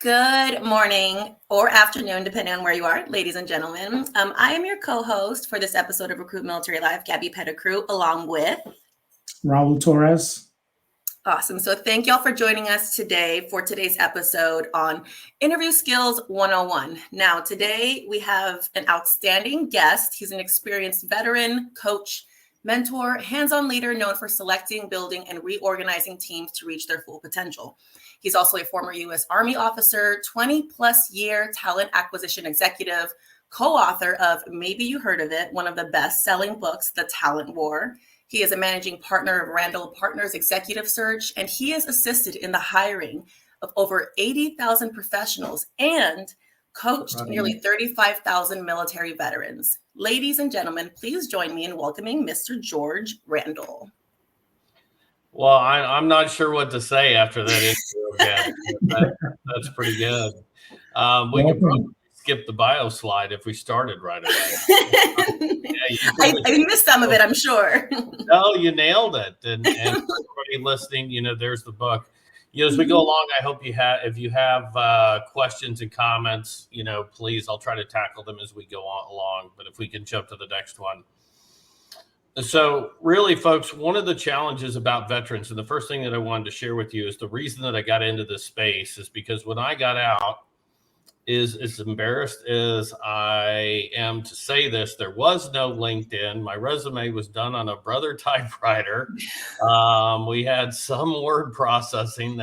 Good morning or afternoon, depending on where you are, ladies and gentlemen. I am your co-host for this episode of Recruit Military Live, Gabby Pettigrew, along with Raul Torres. Awesome. So thank y'all for joining us today for today's episode on Interview Skills 101. Now, today we have an outstanding guest. He's an experienced veteran, coach, mentor, hands-on leader known for selecting, building, and reorganizing teams to reach their full potential. He's also a former U.S. Army officer, 20-plus year talent acquisition executive, co-author of, maybe you heard of it, one of the best-selling books, The Talent War. He is a managing partner of Randle Partners Executive Search, and he has assisted in the hiring of over 80,000 professionals and coached nearly 35,000 military veterans. Ladies and gentlemen, please join me in welcoming Mr. George Randle. Well, I'm not sure what to say after that intro. That's pretty good. We could probably skip the bio slide if we started right away. I missed some of it, I'm sure. No, you nailed it. And everybody listening, there's the book. As we go along, I hope if you have questions and comments, please, I'll try to tackle them as we go along. But if we can jump to the next one. So really, folks, one of the challenges about veterans, and the first thing that I wanted to share with you is the reason that I got into this space is because when I got out, is as embarrassed as I am to say this, there was no LinkedIn. My resume was done on a Brother typewriter. We had some word processing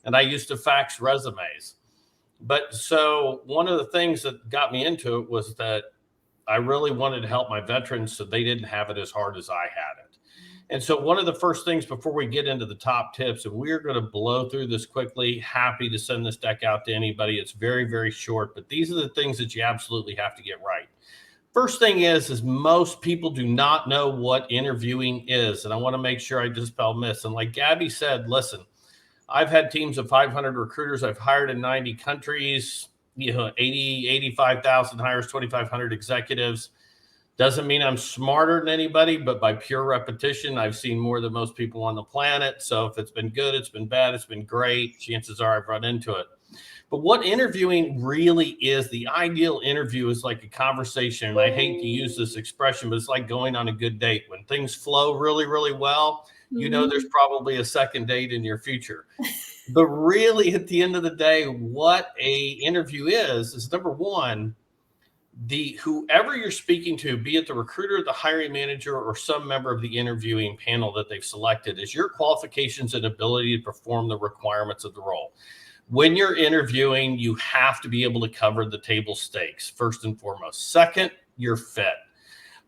and I used to fax resumes. But so one of the things that got me into it was that I really wanted to help my veterans so they didn't have it as hard as I had it. And so one of the first things before we get into the top tips, and we're going to blow through this quickly, happy to send this deck out to anybody. It's very, very short, but these are the things that you absolutely have to get right. First thing is most people do not know what interviewing is. And I want to make sure I dispel myths. And like Gabby said, listen, I've had teams of 500 recruiters. I've hired in 90 countries. 85,000 hires, 2,500 executives. Doesn't mean I'm smarter than anybody, but by pure repetition, I've seen more than most people on the planet. So if it's been good, it's been bad, it's been great. Chances are I've run into it. But what interviewing really is, the ideal interview is like a conversation. And I hate to use this expression, but it's like going on a good date. When things flow really, really well, there's probably a second date in your future. But really, at the end of the day, what a interview is number one, whoever you're speaking to, be it the recruiter, the hiring manager, or some member of the interviewing panel that they've selected, is your qualifications and ability to perform the requirements of the role. When you're interviewing, you have to be able to cover the table stakes, first and foremost. Second, your fit.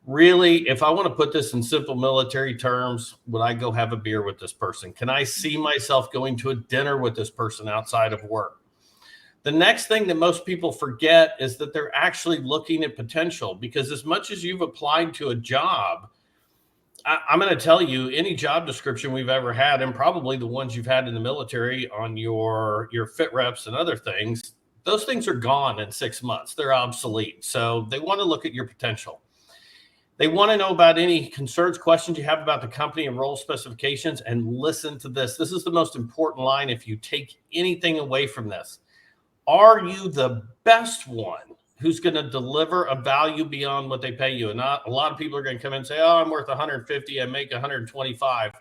Really, if I want to put this in simple military terms, would I go have a beer with this person? Can I see myself going to a dinner with this person outside of work? The next thing that most people forget is that they're actually looking at potential, because as much as you've applied to a job, I'm going to tell you, any job description we've ever had, and probably the ones you've had in the military on your fit reps and other things, those things are gone in 6 months. They're obsolete. So they want to look at your potential. They want to know about any concerns, questions you have about the company and role specifications. And listen to this. This is the most important line if you take anything away from this. Are you the best one who's going to deliver a value beyond what they pay you? And not a lot of people are going to come in and say, oh, I'm worth 150. I make 125.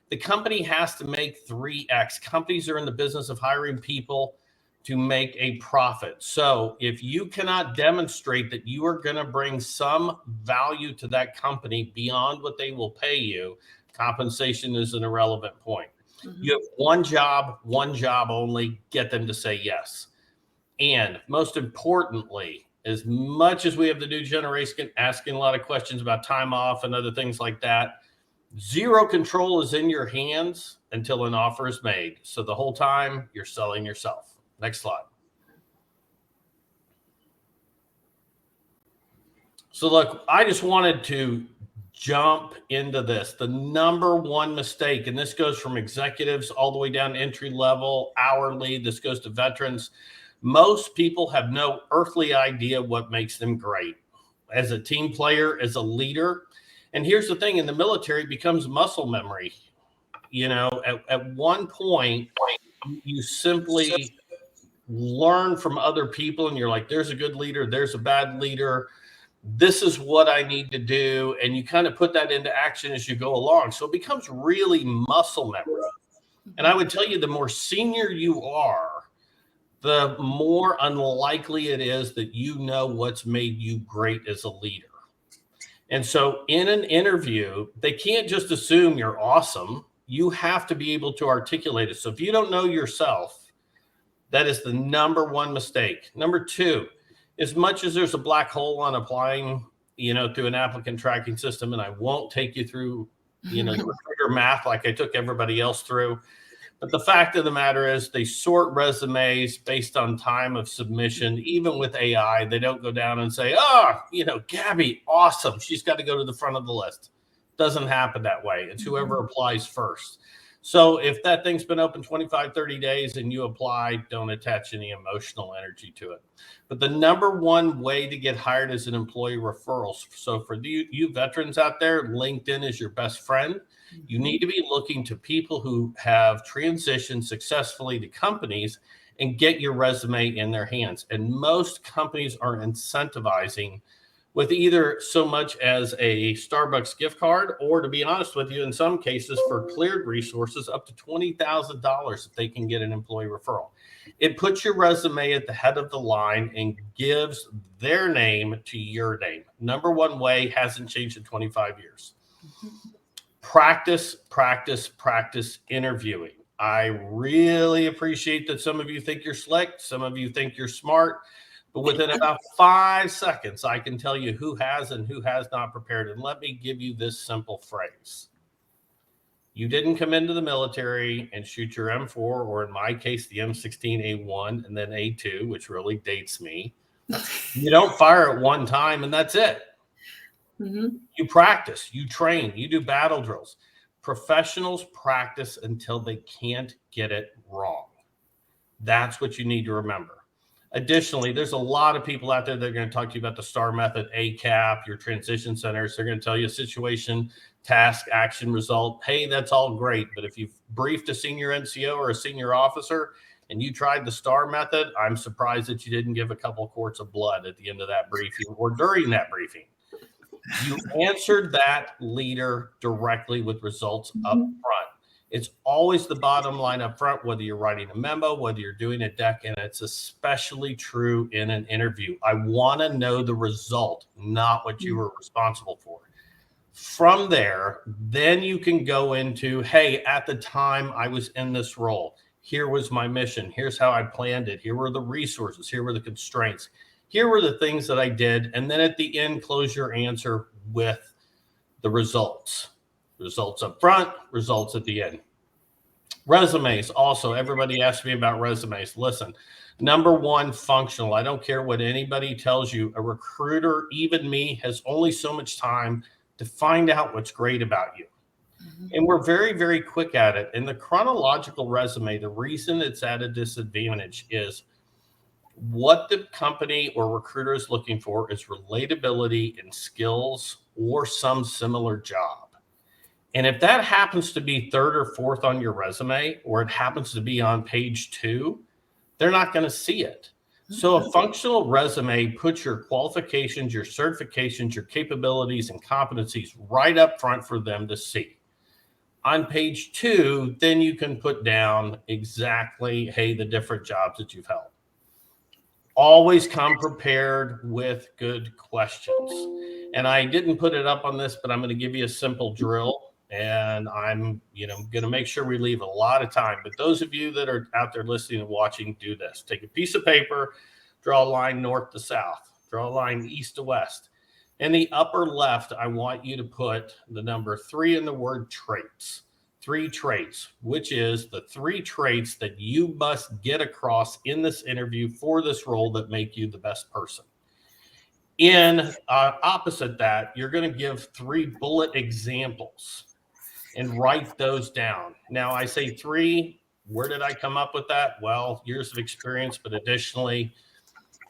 The company has to make 3X. Companies are in the business of hiring people to make a profit. So if you cannot demonstrate that you are going to bring some value to that company beyond what they will pay you, compensation is an irrelevant point. You have one job only, get them to say yes. And most importantly, as much as we have the new generation asking a lot of questions about time off and other things like that, zero control is in your hands until an offer is made. So the whole time you're selling yourself. Next slide. So look, I just wanted to jump into this. The number one mistake, and this goes from executives all the way down to entry level, hourly, this goes to veterans. Most people have no earthly idea what makes them great. As a team player, as a leader. And here's the thing, in the military, it becomes muscle memory. At one point, you simply learn from other people and you're like, there's a good leader, there's a bad leader, this is what I need to do. And you kind of put that into action as you go along. So it becomes really muscle memory. And I would tell you, the more senior you are, the more unlikely it is that you know what's made you great as a leader. And so in an interview, they can't just assume you're awesome. You have to be able to articulate it. So if you don't know yourself, that is the number one mistake. Number two, as much as there's a black hole on applying, through an applicant tracking system, and I won't take you through, the recruiter math like I took everybody else through. But the fact of the matter is they sort resumes based on time of submission. Even with AI, they don't go down and say, Gabby, awesome, she's got to go to the front of the list. Doesn't happen that way. It's whoever applies first. So if that thing's been open 25, 30 days and you apply, don't attach any emotional energy to it. But the number one way to get hired is an employee referrals. So for you veterans out there, LinkedIn is your best friend. You need to be looking to people who have transitioned successfully to companies and get your resume in their hands. And most companies are incentivizing with either so much as a Starbucks gift card, or, to be honest with you, in some cases for cleared resources, up to $20,000 if they can get an employee referral. It puts your resume at the head of the line and gives their name to your name. Number one way, hasn't changed in 25 years. Practice, practice, practice interviewing. I really appreciate that some of you think you're slick. Some of you think you're smart. But within about 5 seconds, I can tell you who has and who has not prepared. And let me give you this simple phrase. You didn't come into the military and shoot your M4, or in my case, the M16A1 and then A2, which really dates me. You don't fire at one time and that's it. Mm-hmm. You practice, you train, you do battle drills. Professionals practice until they can't get it wrong. That's what you need to remember. Additionally, there's a lot of people out there that are going to talk to you about the STAR method, ACAP, your transition centers. They're going to tell you situation, task, action, result. Hey, that's all great. But if you've briefed a senior NCO or a senior officer and you tried the STAR method, I'm surprised that you didn't give a couple of quarts of blood at the end of that briefing or during that briefing. You answered that leader directly with results up front. It's always the bottom line up front, whether you're writing a memo, whether you're doing a deck, and it's especially true in an interview. I want to know the result, not what you were responsible for. From there, then you can go into, hey, at the time I was in this role, here was my mission. Here's how I planned it. Here were the resources. Here were the constraints. Here were the things that I did. And then at the end, close your answer with the results. Results up front, results at the end. Resumes also. Everybody asks me about resumes. Listen, number one, functional. I don't care what anybody tells you. A recruiter, even me, has only so much time to find out what's great about you. And we're very, very quick at it. And the chronological resume, the reason it's at a disadvantage is what the company or recruiter is looking for is relatability and skills or some similar job. And if that happens to be third or fourth on your resume, or it happens to be on page 2, they're not going to see it. So a functional resume puts your qualifications, your certifications, your capabilities and competencies right up front for them to see. On page 2, then you can put down exactly, hey, the different jobs that you've held. Always come prepared with good questions. And I didn't put it up on this, but I'm going to give you a simple drill. And I'm, going to make sure we leave a lot of time. But those of you that are out there listening and watching, do this. Take a piece of paper, draw a line north to south, draw a line east to west. In the upper left, I want you to put the number 3 in the word traits. 3 traits, which is the 3 traits that you must get across in this interview for this role that make you the best person. In opposite that, you're going to give 3 bullet examples and write those down. Now, I say 3. Where did I come up with that? Well, years of experience, but additionally,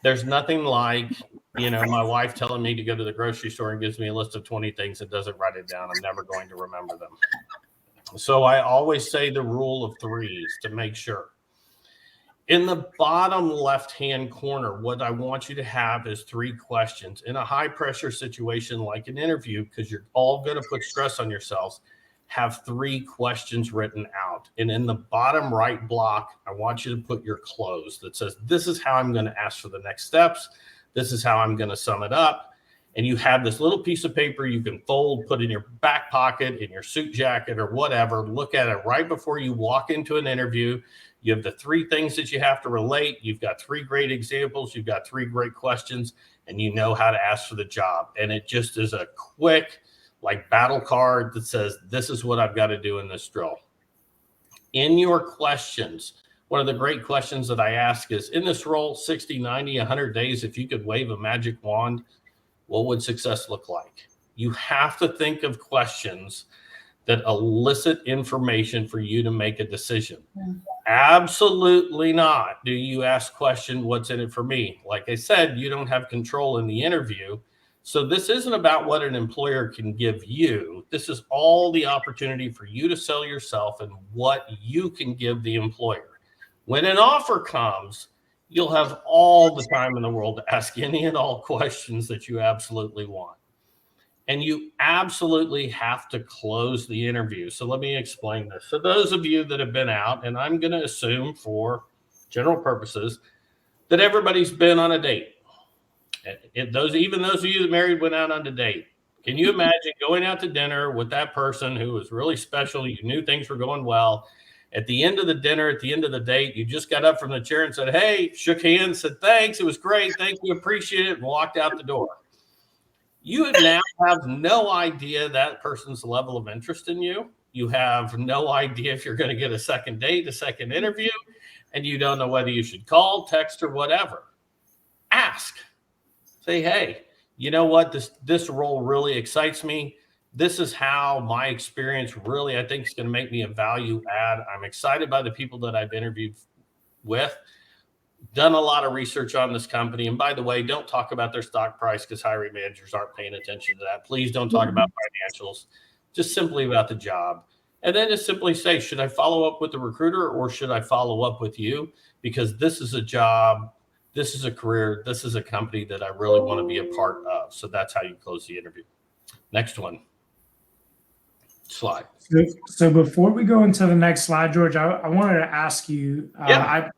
there's nothing like, my wife telling me to go to the grocery store and gives me a list of 20 things and doesn't write it down. I'm never going to remember them. So I always say the rule of 3s to make sure. In the bottom left-hand corner, what I want you to have is 3 questions. In a high-pressure situation like an interview, because you're all going to put stress on yourselves, have 3 questions written out. And in the bottom right block, I want you to put your close that says, this is how I'm going to ask for the next steps. This is how I'm going to sum it up. And you have this little piece of paper you can fold, put in your back pocket, in your suit jacket or whatever. Look at it right before you walk into an interview. You have the 3 things that you have to relate. You've got 3 great examples. You've got 3 great questions, and you know how to ask for the job. And it just is a quick, like, battle card that says, this is what I've got to do in this drill. In your questions, one of the great questions that I ask is, in this role, 60, 90, 100 days, if you could wave a magic wand, what would success look like? You have to think of questions that elicit information for you to make a decision. Absolutely not. Do you ask question, what's in it for me? Like I said, you don't have control in the interview. So this isn't about what an employer can give you. This is all the opportunity for you to sell yourself and what you can give the employer. When an offer comes, you'll have all the time in the world to ask any and all questions that you absolutely want. And you absolutely have to close the interview. So let me explain this. So those of you that have been out, and I'm going to assume for general purposes that everybody's been on a date. Even those of you that married went out on a date. Can you imagine going out to dinner with that person who was really special? You knew things were going well. At the end of the dinner, at the end of the date, you just got up from the chair and said, hey, shook hands, said, thanks, it was great. Thank you, appreciate it, and walked out the door. You now have no idea that person's level of interest in you. You have no idea if you're going to get a second date, a second interview, and you don't know whether you should call, text, or whatever. Ask. Say, hey, you know what? This role really excites me. This is how my experience really, I think, is going to make me a value add. I'm excited by the people that I've interviewed with. Done a lot of research on this company. And by the way, don't talk about their stock price because hiring managers aren't paying attention to that. Please don't talk about financials, just simply about the job. And then just simply say, should I follow up with the recruiter or should I follow up with you? Because this is a job, this is a career, this is a company that I really want to be a part of. So that's how you close the interview. Next one. Slide. So before we go into the next slide, George, I wanted to ask you,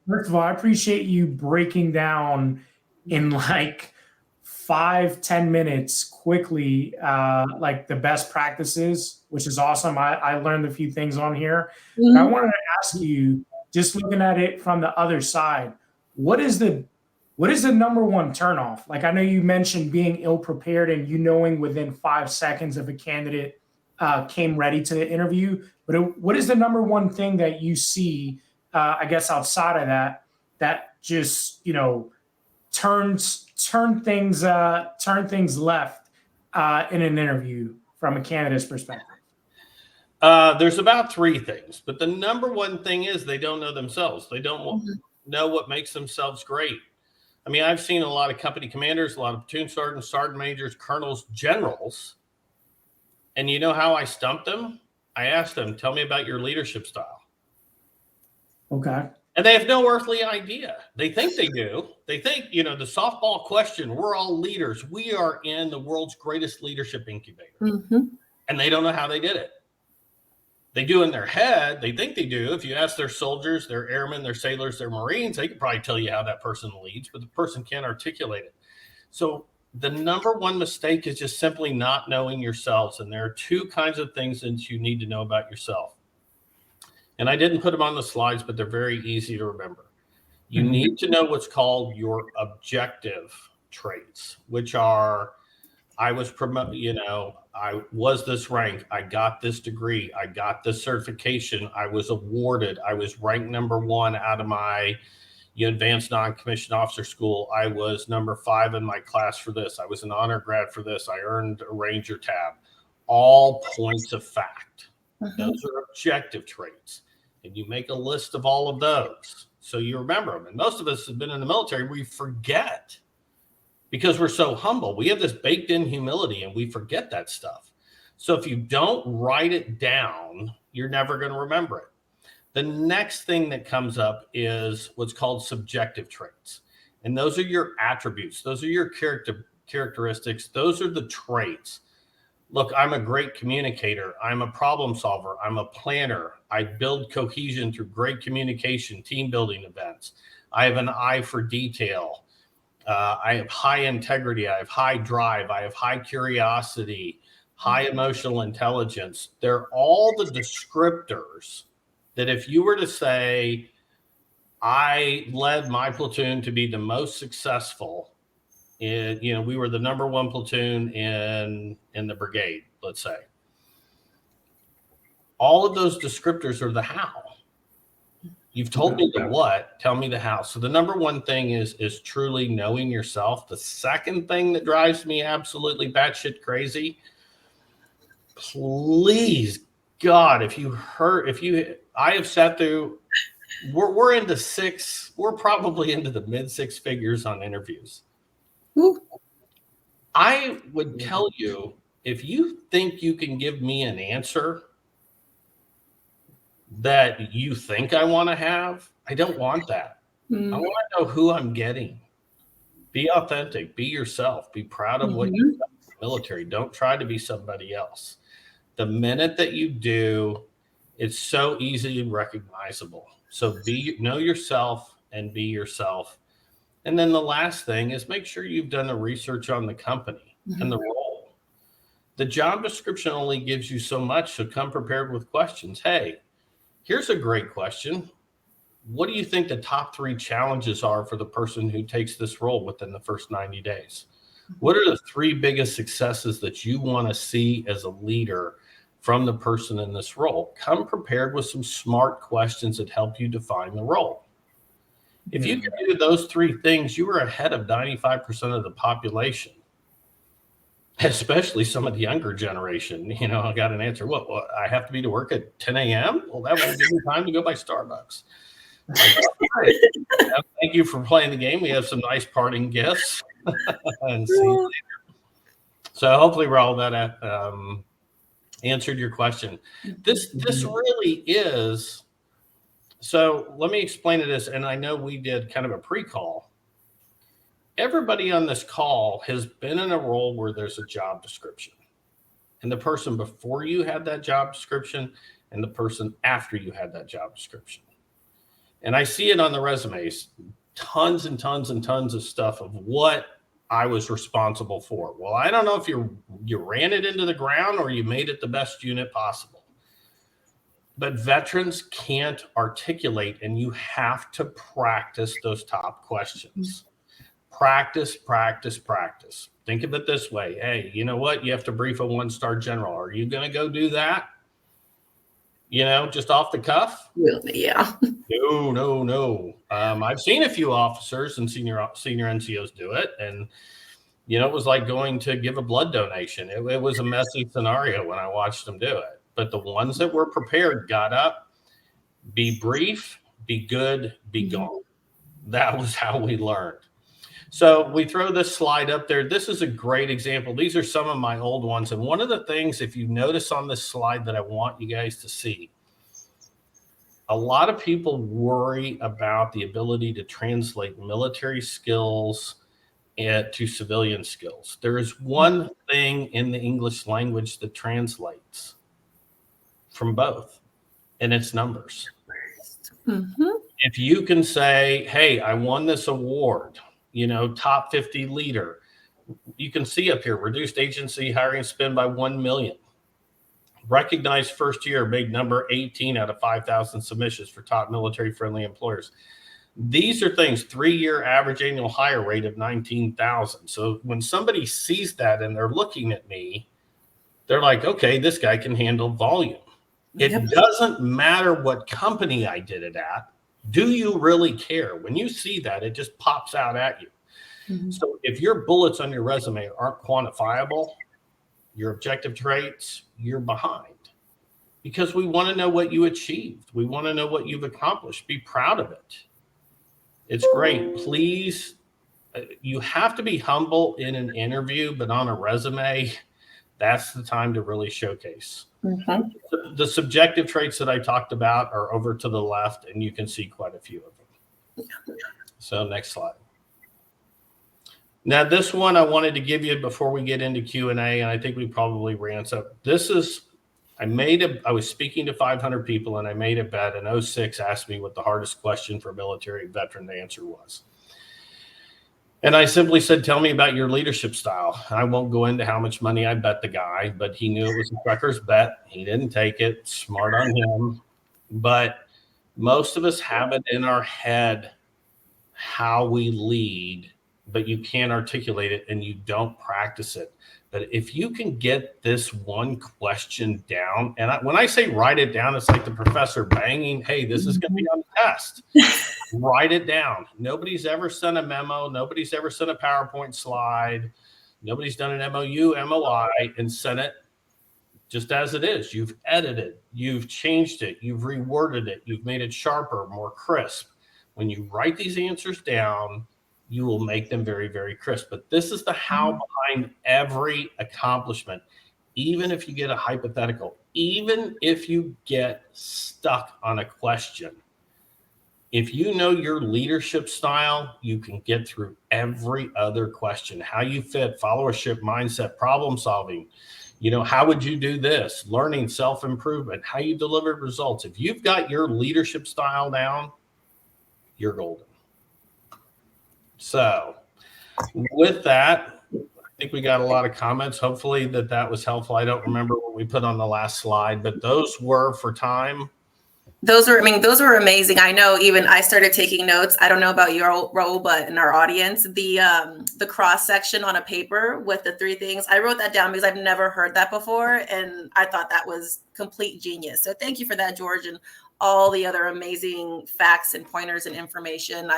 first of all, I appreciate you breaking down in like 5-10 minutes quickly, like the best practices, which is awesome. I learned a few things on here. Mm-hmm. But I wanted to ask you, just looking at it from the other side, what is the number one turnoff? Like, I know you mentioned being ill-prepared and you knowing within 5 seconds if a candidate came ready to the interview, but what is the number one thing that you see, I guess, outside of that just, turn things left in an interview from a candidate's perspective? There's about 3 things, but the number one thing is they don't know themselves. They don't know what makes themselves great. I mean, I've seen a lot of company commanders, a lot of platoon sergeants, sergeant majors, colonels, generals. And you know how I stumped them? I asked them, tell me about your leadership style. Okay. And they have no earthly idea. They think they do. They think, the softball question, we're all leaders. We are in the world's greatest leadership incubator. Mm-hmm. And they don't know how they did it. They do in their head. They think they do. If you ask their soldiers, their airmen, their sailors, their Marines, they could probably tell you how that person leads, but the person can't articulate it. So the number one mistake is just simply not knowing yourselves. And there are 2 kinds of things that you need to know about yourself. And I didn't put them on the slides, but they're very easy to remember. You need to know what's called your objective traits, which are, I was promoted, I was this rank, I got this degree, I got this certification, I was awarded, I was ranked number 1 out of my advanced non-commissioned officer school. I was number 5 in my class for this. I was an honor grad for this. I earned a Ranger tab. All points of fact. Those are objective traits. And you make a list of all of those so you remember them. And most of us have been in the military. We forget because we're so humble. We have this baked in humility and we forget that stuff. So if you don't write it down, you're never going to remember it. The next thing that comes up is what's called subjective traits. And those are your attributes. Those are your characteristics. Those are the traits. Look, I'm a great communicator. I'm a problem solver. I'm a planner. I build cohesion through great communication, team building events. I have an eye for detail. I have high integrity. I have high drive. I have high curiosity, high emotional intelligence. They're all the descriptors that if you were to say, I led my platoon to be the most successful, we were the number one platoon in the brigade, let's say. All of those descriptors are the how. You've told me the what, tell me the how. So the number one thing is truly knowing yourself. The second thing that drives me absolutely batshit crazy, please, God, I have sat through, we're probably into the mid six figures on interviews. Ooh. I would tell you, if you think you can give me an answer that you think I want to have, I don't want that. I want to know who I'm getting. Be authentic, be yourself, be proud of what you've done in the military. Don't try to be somebody else. The minute that you do, it's so easily recognizable. So know yourself and be yourself. And then the last thing is make sure you've done the research on the company and the role. The job description only gives you so much, so come prepared with questions. Hey, here's a great question. What do you think the top 3 challenges are for the person who takes this role within the first 90 days? What are the 3 biggest successes that you want to see as a leader from the person in this role? Come prepared with some smart questions that help you define the role. If you can do those 3 things, you are ahead of 95% of the population, especially some of the younger generation. I got an answer. What I have to be to work at 10 a.m.? Well, that won't give me time to go buy Starbucks. Thank you for playing the game. We have some nice parting gifts. And see you later. So hopefully, Raul, that answered your question. This really is. So let me explain this. And I know we did kind of a pre-call. Everybody on this call has been in a role where there's a job description. And the person before you had that job description and the person after you had that job description. And I see it on the resumes, tons and tons and tons of stuff of what I was responsible for. Well, I don't know if you ran it into the ground or you made it the best unit possible. But veterans can't articulate, and you have to practice those top questions. Practice, practice, practice. Think of it this way. Hey, you know what? You have to brief a 1-star general. Are you going to go do that? Just off the cuff? Yeah. No. I've seen a few officers and senior NCOs do it. And, it was like going to give a blood donation. It was a messy scenario when I watched them do it. But the ones that were prepared got up, be brief, be good, be gone. That was how we learned. So we throw this slide up there. This is a great example. These are some of my old ones. And one of the things, if you notice on this slide that I want you guys to see, a lot of people worry about the ability to translate military skills to civilian skills. There is one thing in the English language that translates from both, and it's numbers. If you can say, hey, I won this award, top 50 leader, you can see up here, reduced agency hiring spend by 1 million. Recognized first year, big number, 18 out of 5,000 submissions for top military friendly employers. These are things, 3-year average annual hire rate of 19,000. So when somebody sees that and they're looking at me, they're like, okay, this guy can handle volume. It doesn't matter what company I did it at. Do you really care? When you see that, it just pops out at you. So if your bullets on your resume aren't quantifiable, your objective traits, you're behind. Because we want to know what you achieved. We want to know what you've accomplished. Be proud of it. It's great. Please, you have to be humble in an interview, but on a resume, That's the time to really showcase. The subjective traits that I talked about are over to the left, and you can see quite a few of them. So next slide. Now, this one I wanted to give you before we get into Q&A, and I think we probably ran. So this is, I was speaking to 500 people, and I made a bet, and 06 asked me what the hardest question for a military veteran to answer was. And I simply said, tell me about your leadership style. I won't go into how much money I bet the guy, but he knew it was a trucker's bet. He didn't take it. Smart on him. But most of us have it in our head how we lead, but you can't articulate it and you don't practice it. But if you can get this one question down, and when I say write it down, it's like the professor banging, hey, this is going to be on the test. Write it down. Nobody's ever sent a memo. Nobody's ever sent a PowerPoint slide. Nobody's done an MOU, MOI, and sent it just as it is. You've edited, you've changed it, you've reworded it, you've made it sharper, more crisp. When you write these answers down, you will make them very, very crisp. But this is the how behind every accomplishment. Even if you get a hypothetical, even if you get stuck on a question, if you know your leadership style, you can get through every other question. How you fit, followership, mindset, problem solving. You know, how would you do this? Learning, self-improvement, how you deliver results. If you've got your leadership style down, you're golden. So with that, I think we got a lot of comments. Hopefully that was helpful. I don't remember what we put on the last slide, but those were for time. Those were amazing. I know even I started taking notes. I don't know about your role, but in our audience, the cross section on a paper with the 3 things, I wrote that down because I've never heard that before. And I thought that was complete genius. So thank you for that, George, and all the other amazing facts and pointers and information.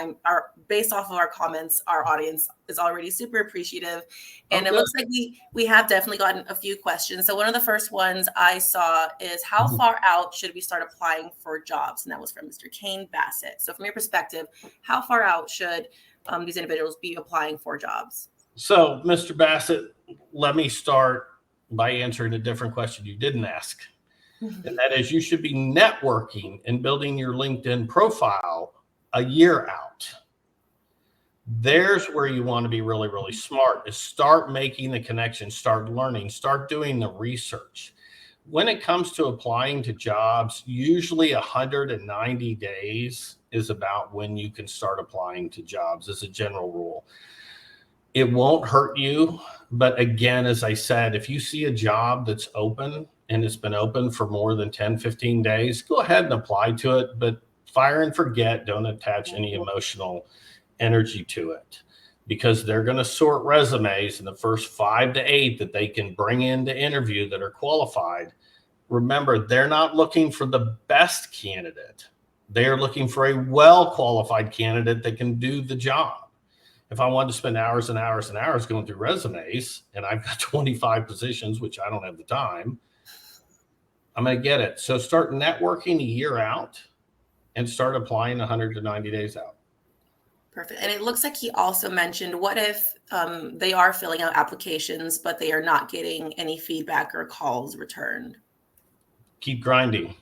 Based off of our comments, our audience is already super appreciative. And it looks like we have definitely gotten a few questions. So one of the first ones I saw is, how far out should we start applying for jobs? And that was from Mr. Kane Bassett. So from your perspective, how far out should these individuals be applying for jobs? So Mr. Bassett, let me start by answering a different question you didn't ask. And that is, you should be networking and building your LinkedIn profile a year out. There's where you want to be really, really smart, is start making the connection, start learning, start doing the research. When it comes to applying to jobs, usually 190 days is about when you can start applying to jobs as a general rule. It won't hurt you. But again, as I said, if you see a job that's open and it's been open for more than 10, 15 days, go ahead and apply to it, but fire and forget, don't attach any emotional energy to it, because they're going to sort resumes, and the first 5 to 8 that they can bring in to interview that are qualified. Remember, they're not looking for the best candidate. They're looking for a well-qualified candidate that can do the job. If I wanted to spend hours and hours and hours going through resumes, and I've got 25 positions, which I don't have the time, I'm going to get it. So start networking a year out and start applying 100 to 90 days out. Perfect. And it looks like he also mentioned, what if they are filling out applications, but they are not getting any feedback or calls returned? Keep grinding.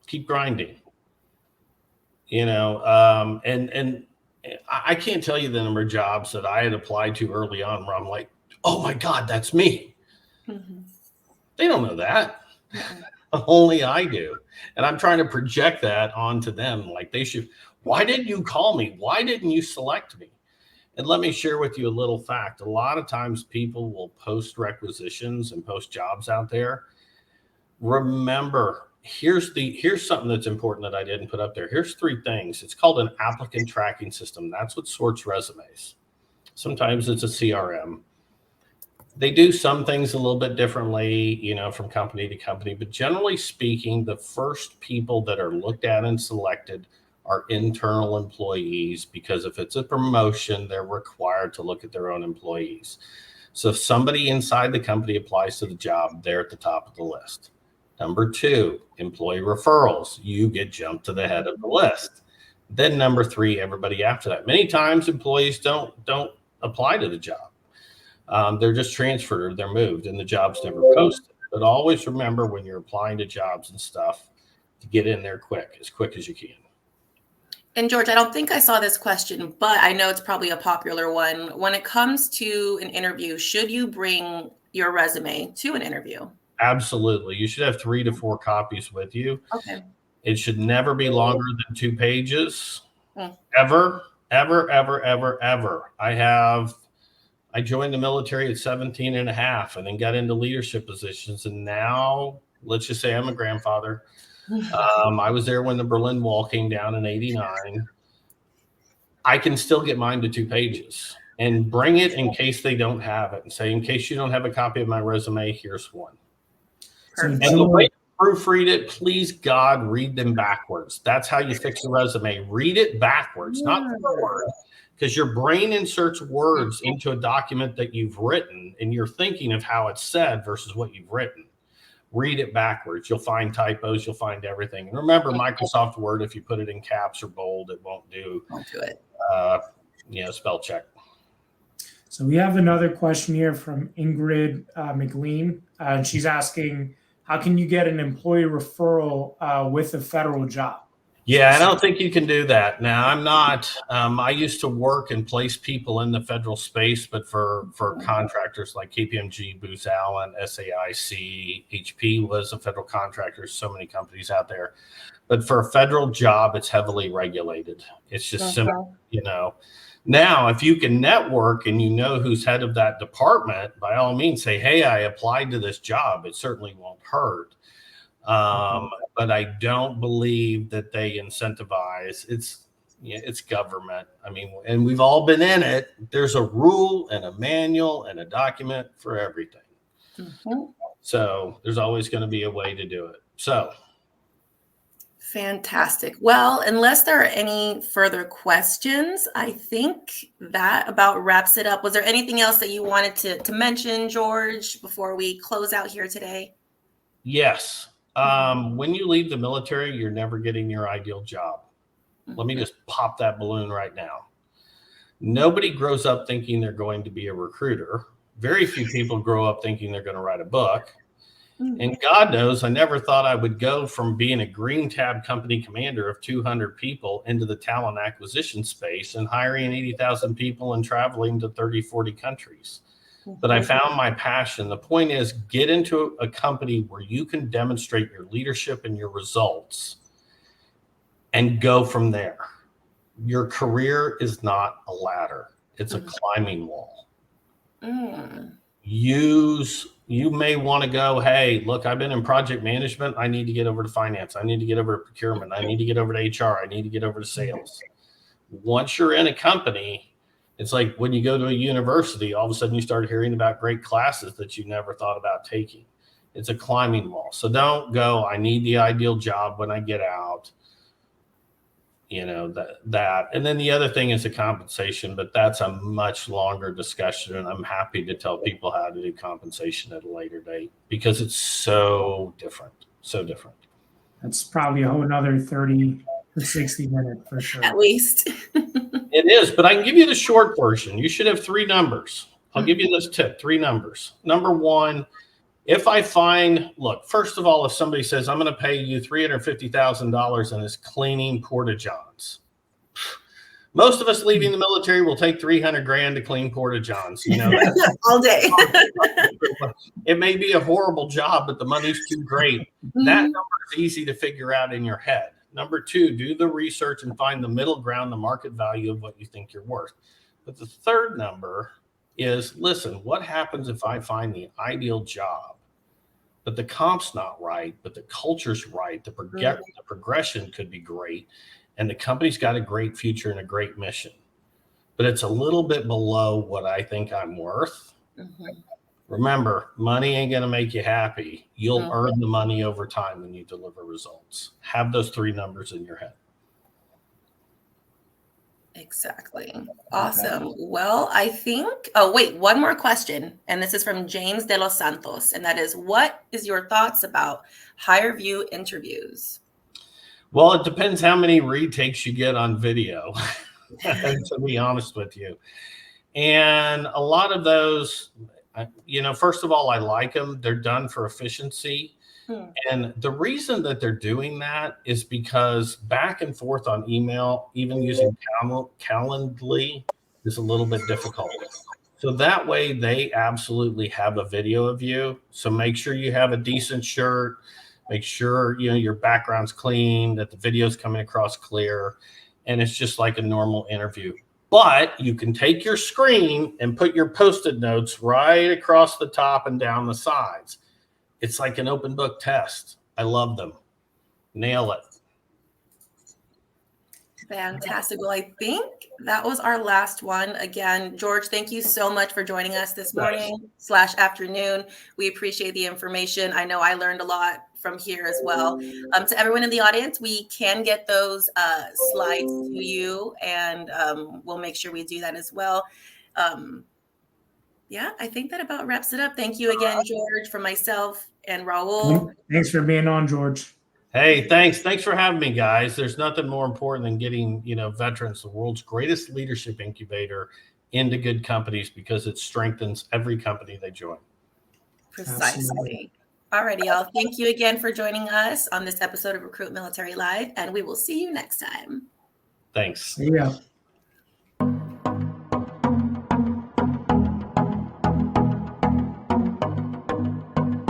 Keep grinding. You know, and I can't tell you the number of jobs that I had applied to early on where I'm like, oh my God, that's me. They don't know that. Only I do. And I'm trying to project that onto them. Like, they should, why didn't you call me? Why didn't you select me? And let me share with you a little fact. A lot of times people will post requisitions and post jobs out there. Remember, here's something that's important that I didn't put up there. Here's 3 things. It's called an applicant tracking system. That's what sorts resumes. Sometimes it's a CRM. They do some things a little bit differently, you know, from company to company, but generally speaking, the first people that are looked at and selected are internal employees, because if it's a promotion, they're required to look at their own employees. So if somebody inside the company applies to the job, they're at the top of the list. Number 2, employee referrals. You get jumped to the head of the list. Then number 3, everybody after that. Many times employees don't apply to the job. They're just transferred, they're moved, and the job's never posted. But always remember when you're applying to jobs and stuff to get in there as quick as you can. And George, I don't think I saw this question, but I know it's probably a popular one. When it comes to an interview, should you bring your resume to an interview? Absolutely. You should have 3 to 4 copies with you. Okay. It should never be longer than 2 pages. Ever. I joined the military at 17 and a half and then got into leadership positions. And now, let's just say I'm a grandfather. I was there when the Berlin Wall came down in 89. I can still get mine to 2 pages and bring it in case they don't have it and say, in case you don't have a copy of my resume, here's one. Perfect. And the way to proofread it, please God, read them backwards. That's how you fix a resume. Read it backwards, not forward, because your brain inserts words into a document that you've written and you're thinking of how it's said versus what you've written. Read it backwards. You'll find typos. You'll find everything. And remember, Microsoft Word, if you put it in caps or bold, it won't do it. Spell check. So we have another question here from Ingrid McLean. And she's asking, how can you get an employee referral with a federal job? Yeah, I don't think you can do that. Now, I'm not, I used to work and place people in the federal space, but for contractors like KPMG, Booz Allen, SAIC, HP was a federal contractor, so many companies out there. But for a federal job, it's heavily regulated. It's just simple, Now, if you can network and you know who's head of that department, by all means say, hey, I applied to this job. It certainly won't hurt. But I don't believe that they incentivize. It's government. I mean, and we've all been in it. There's a rule and a manual and a document for everything. So there's always going to be a way to do it. So. Fantastic. Well, unless there are any further questions, I think that about wraps it up. Was there anything else that you wanted to mention, George, before we close out here today? Yes. When you leave the military, you're never getting your ideal job. Let me just pop that balloon right now. Nobody grows up thinking they're going to be a recruiter. Very few people grow up thinking they're going to write a book. And God knows, I never thought I would go from being a green tab company commander of 200 people into the talent acquisition space and hiring 80,000 people and traveling to 30, 40 countries. But I found my passion. The point is, get into a company where you can demonstrate your leadership and your results and go from there. Your career is not a ladder. It's a climbing wall. You may want to go, hey, look, I've been in project management. I need to get over to finance. I need to get over to procurement. I need to get over to HR. I need to get over to sales. Once you're in a company, it's like when you go to a university, all of a sudden you start hearing about great classes that you never thought about taking. It's a climbing wall. So don't go, I need the ideal job when I get out. That. And then the other thing is the compensation, but that's a much longer discussion. And I'm happy to tell people how to do compensation at a later date because it's so different. So different. That's probably a whole another 30 to 60 minutes for sure. At least. It is, but I can give you the short version. You should have 3 numbers. I'll give you this tip, 3 numbers. Number 1, if I find, look, first of all, if somebody says, I'm going to pay you $350,000 and it's cleaning porta-johns. Most of us leaving the military will take 300 grand to clean porta-johns. All day. It may be a horrible job, but the money's too great. That number is easy to figure out in your head. Number 2, do the research and find the middle ground, the market value of what you think you're worth. But the third number is, listen, what happens if I find the ideal job, but the comp's not right, but the culture's right, the progression could be great, and the company's got a great future and a great mission, but it's a little bit below what I think I'm worth. Remember, money ain't going to make you happy. You'll earn the money over time when you deliver results. Have those 3 numbers in your head. Exactly. Awesome. Well, I think, one more question. And this is from James De Los Santos. And that is, what is your thoughts about higher view interviews? Well, it depends how many retakes you get on video, to be honest with you. And a lot of those, first of all, I like them. They're done for efficiency. And the reason that they're doing that is because back and forth on email, even using Calendly, is a little bit difficult. So that way they absolutely have a video of you. So make sure you have a decent shirt. Make sure, your background's clean, that the video's coming across clear. And it's just like a normal interview. But you can take your screen and put your Post-it notes right across the top and down the sides. It's like an open book test. I love them. Nail it. Fantastic. Well, I think that was our last one. Again, George, thank you so much for joining us this morning/afternoon. We appreciate the information. I know I learned a lot from here as well. To everyone in the audience, we can get those slides to you, and we'll make sure we do that as well. Yeah, I think that about wraps it up. Thank you again, George, from myself and Raul. Thanks for being on, George. Hey, thanks for having me, guys. There's nothing more important than getting veterans, the world's greatest leadership incubator, into good companies, because it strengthens every company they join. Precisely. All righty, y'all. Thank you again for joining us on this episode of Recruit Military Live, and we will see you next time. Thanks. Yeah.